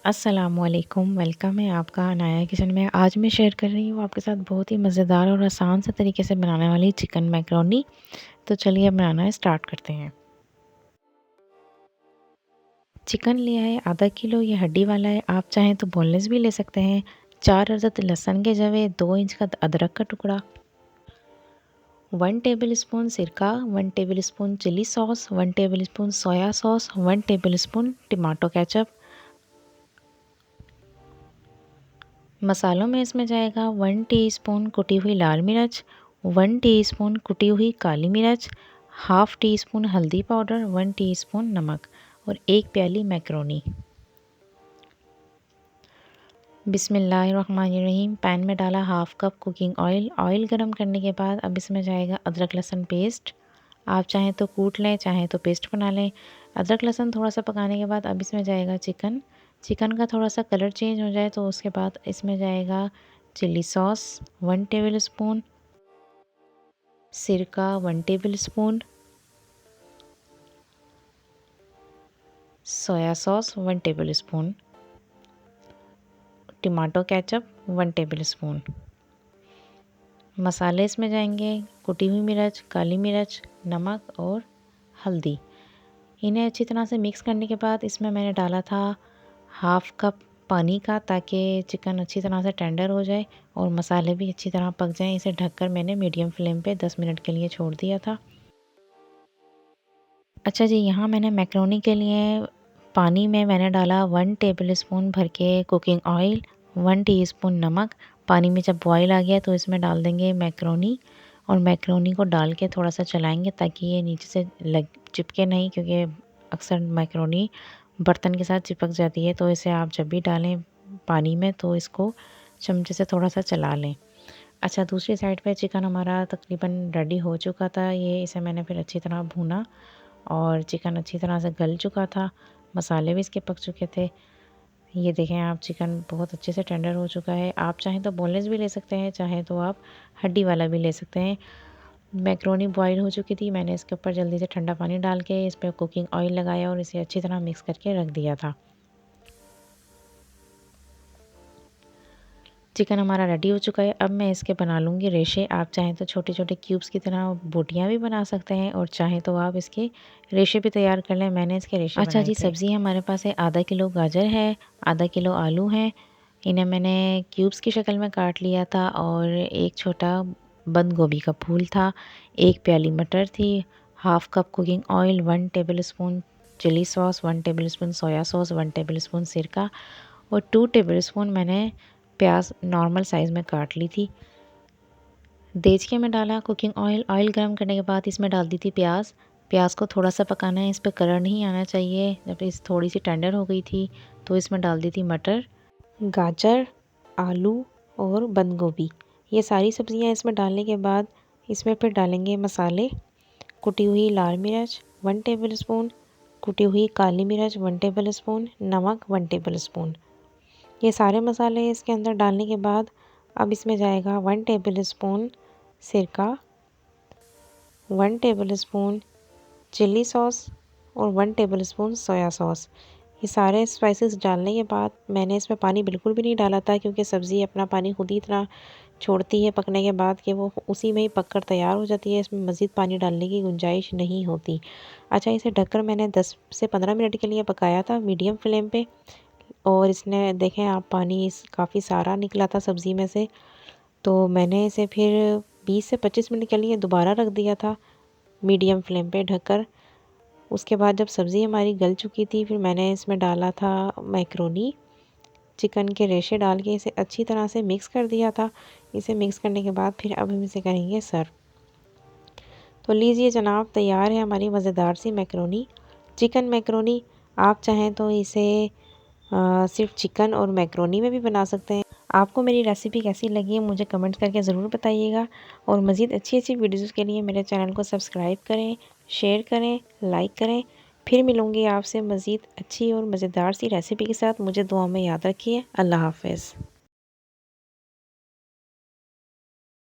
अस्सलामुअलैकुम, वेलकम है आपका अनाया किचन में। आज मैं शेयर कर रही हूँ आपके साथ बहुत ही मज़ेदार और आसान से तरीके से बनाने वाली चिकन मैकरोनी। तो चलिए अब बनाना स्टार्ट करते हैं। चिकन लिया है आधा किलो, ये हड्डी वाला है। आप चाहें तो बोनलेस भी ले सकते हैं। 4 अदद लहसुन के जवे, 2 इंच का अदरक का टुकड़ा, 1 टेबल स्पून सिरका, 1 tablespoon chilli sauce, 1 tablespoon soya sauce, 1 tablespoon tomato ketchup. मसालों में इसमें जाएगा 1 टीस्पून कुटी हुई लाल मिर्च, 1 टीस्पून कुटी हुई काली मिर्च, हाफ़ टी स्पून हल्दी पाउडर, 1 टीस्पून नमक और 1 प्याली मैक्रोनी। बिस्मिल्लाहिर्रहमानिर्रहीम। पैन में डाला half cup cooking oil. Oil गरम करने के बाद अब इसमें जाएगा अदरक लहसुन पेस्ट। आप चाहें तो कूट लें, चाहें तो पेस्ट बना लें। अदरक लहसुन थोड़ा सा पकाने के बाद अब इसमें जाएगा चिकन। चिकन का थोड़ा सा कलर चेंज हो जाए तो उसके बाद इसमें जाएगा चिली सॉस 1 टेबल स्पून, सिरका 1 tablespoon, soya sauce 1 tablespoon, tomato ketchup 1 table spoon. मसाले इसमें जाएंगे कुटी हुई मिर्च, काली मिर्च, नमक और हल्दी। इन्हें अच्छी तरह से मिक्स करने के बाद इसमें मैंने डाला था हाफ़ कप पानी का, ताकि चिकन अच्छी तरह से टेंडर हो जाए और मसाले भी अच्छी तरह पक जाएं। इसे ढककर मैंने मीडियम फ्लेम पे 10 मिनट के लिए छोड़ दिया था। अच्छा जी, यहाँ मैंने मैक्रोनी के लिए पानी में मैंने डाला 1 टेबल स्पून भर के कुकिंग ऑयल, 1 टीस्पून नमक। पानी में जब बॉयल आ गया तो इसमें डाल देंगे मैक्रोनी और मैक्रोनी को डाल के थोड़ा सा चलाएंगे ताकि ये नीचे से लग चिपके नहीं, क्योंकि अक्सर मैक्रोनी बर्तन के साथ चिपक जाती है। तो इसे आप जब भी डालें पानी में तो इसको चमचे से थोड़ा सा चला लें। अच्छा, दूसरी साइड पे चिकन हमारा तकरीबन रेडी हो चुका था। इसे मैंने फिर अच्छी तरह भूना और चिकन अच्छी तरह से गल चुका था, मसाले भी इसके पक चुके थे। ये देखें आप, चिकन बहुत अच्छे से टेंडर हो चुका है। आप चाहें तो बोनलेस भी ले सकते हैं, चाहें तो आप हड्डी वाला भी ले सकते हैं। मैक्रोनी बॉईल हो चुकी थी। मैंने इसके ऊपर जल्दी से ठंडा पानी डाल के इस पर कुकिंग ऑयल लगाया और इसे अच्छी तरह मिक्स करके रख दिया था। चिकन हमारा रेडी हो चुका है। अब मैं इसके बना लूँगी रेशे। आप चाहें तो छोटे छोटे क्यूब्स की तरह बोटियाँ भी बना सकते हैं और चाहें तो आप इसके रेशे भी तैयार कर लें। मैंने इसके रेशे अच्छा जी, सब्ज़ी हमारे पास है। आधा किलो गाजर है, आधा किलो आलू हैं। इन्हें मैंने क्यूब्स की शक्ल में काट लिया था और एक छोटा बंद गोभी का फूल था, 1 प्याली मटर थी, half cup cooking oil, 1 tablespoon chilli sauce, 1 tablespoon soya sauce, 1 tablespoon सिरका और 2 टेबल स्पून मैंने प्याज नॉर्मल साइज़ में काट ली थी। देचके में डाला कुकिंग ऑयल। ऑयल गर्म करने के बाद इसमें डाल दी थी प्याज। प्याज को थोड़ा सा पकाना है, इस पर कलर नहीं आना चाहिए। जब इस थोड़ी सी टेंडर हो गई थी तो इसमें डाल दी थी मटर, गाजर, आलू और बंद गोभी। ये सारी सब्जियां इसमें डालने के बाद इसमें फिर डालेंगे मसाले। कुटी हुई लाल मिर्च 1 टेबल स्पून, कुटी हुई काली मिर्च 1 टेबल स्पून, नमक 1 टेबल स्पून। ये सारे मसाले इसके अंदर डालने के बाद अब इसमें जाएगा 1 टेबल स्पून सिरका, 1 टेबल स्पून चिली सॉस और 1 टेबल स्पून सोया सॉस। ये सारे स्पाइसेस डालने के बाद मैंने इसमें पानी बिल्कुल भी नहीं डाला था, क्योंकि सब्ज़ी अपना पानी खुद ही इतना छोड़ती है पकने के बाद कि वो उसी में ही पककर तैयार हो जाती है। इसमें मज़ीद पानी डालने की गुंजाइश नहीं होती। अच्छा, इसे ढककर मैंने 10 से 15 मिनट के लिए पकाया था मीडियम फ्लेम पे और इसने देखें आप, पानी इस काफ़ी सारा निकला था सब्ज़ी में से। तो मैंने इसे फिर 20 से 25 मिनट के लिए दोबारा रख दिया था मीडियम फ्लेम पे ढककर। उसके बाद जब सब्ज़ी हमारी गल चुकी थी फिर मैंने इसमें डाला था मैक्रोनी। चिकन के रेशे डाल के इसे अच्छी तरह से मिक्स कर दिया था। इसे मिक्स करने के बाद फिर अब हम इसे करेंगे सर्व। तो लीजिए जनाब, तैयार है हमारी मज़ेदार सी मैक्रोनी, चिकन मैक्रोनी। आप चाहें तो इसे सिर्फ चिकन और मैक्रोनी में भी बना सकते हैं। आपको मेरी रेसिपी कैसी लगी मुझे कमेंट करके ज़रूर बताइएगा और मज़ीद अच्छी अच्छी वीडियोज़ के लिए मेरे चैनल को सब्सक्राइब करें, शेयर करें, लाइक करें। फिर मिलूँगी आपसे मज़ीद अच्छी और मज़ेदार सी रेसिपी के साथ। मुझे दुआ में याद रखिए। अल्लाह हाफ़िज़।